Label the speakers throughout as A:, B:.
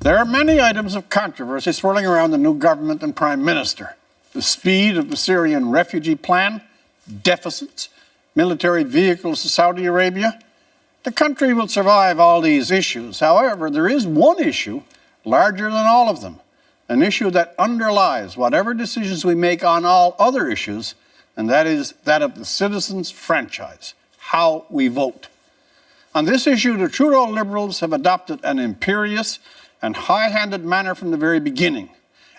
A: There are many items of controversy swirling around the new government and Prime Minister. The speed of the Syrian refugee plan, deficits, military vehicles to Saudi Arabia. The country will survive all these issues. However, there is one issue larger than all of them, an issue that underlies whatever decisions we make on all other issues, and that is that of the citizens' franchise, how we vote. On this issue, the Trudeau Liberals have adopted an imperious and high-handed manner from the very beginning,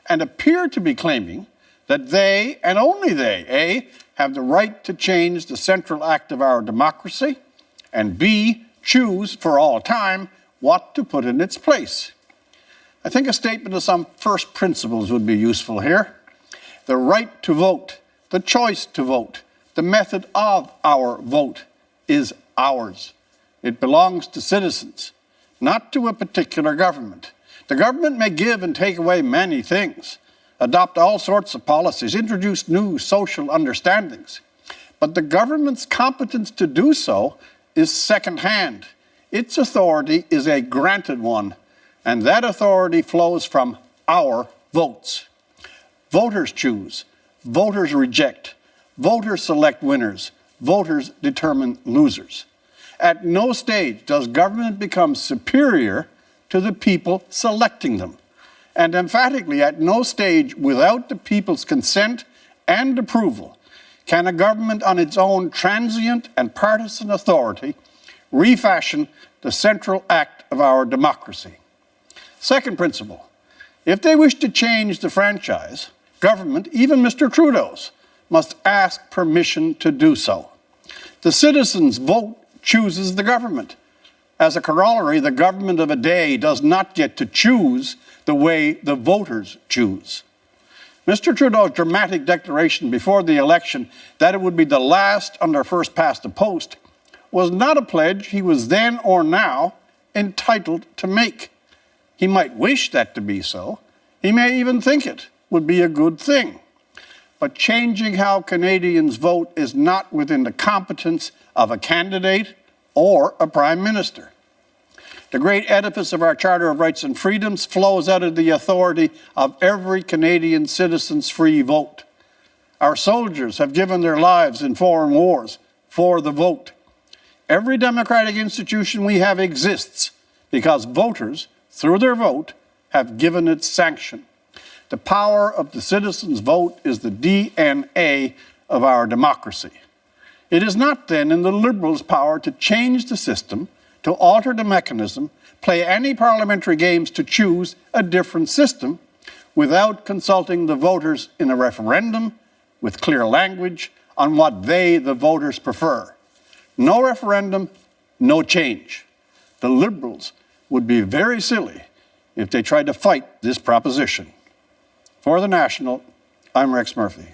A: and appear to be claiming that they, and only they, A, have the right to change the central act of our democracy, and B, choose for all time what to put in its place. I think a statement of some first principles would be useful here. The right to vote, the choice to vote, the method of our vote is ours. It belongs to citizens, not to a particular government. The government may give and take away many things, adopt all sorts of policies, introduce new social understandings. But the government's competence to do so is second-hand. Its authority is a granted one, and that authority flows from our votes. Voters choose, voters reject, voters select winners, voters determine losers. At no stage does government become superior to the people selecting them. And emphatically, at no stage without the people's consent and approval can a government on its own transient and partisan authority refashion the central act of our democracy. Second principle, if they wish to change the franchise, government, even Mr. Trudeau's, must ask permission to do so. The citizens' vote chooses the government. As a corollary, the government of a day does not get to choose the way the voters choose. Mr. Trudeau's dramatic declaration before the election that it would be the last under first past the post was not a pledge he was then or now entitled to make. He might wish that to be so. He may even think it would be a good thing. But changing how Canadians vote is not within the competence of a candidate or a prime minister. The great edifice of our Charter of Rights and Freedoms flows out of the authority of every Canadian citizen's free vote. Our soldiers have given their lives in foreign wars for the vote. Every democratic institution we have exists because voters, through their vote, have given its sanction. The power of the citizens' vote is the DNA of our democracy. It is not then in the Liberals' power to change the system, to alter the mechanism, play any parliamentary games to choose a different system without consulting the voters in a referendum with clear language on what they, the voters, prefer. No referendum, no change. The Liberals would be very silly if they tried to fight this proposition. For The National, I'm Rex Murphy.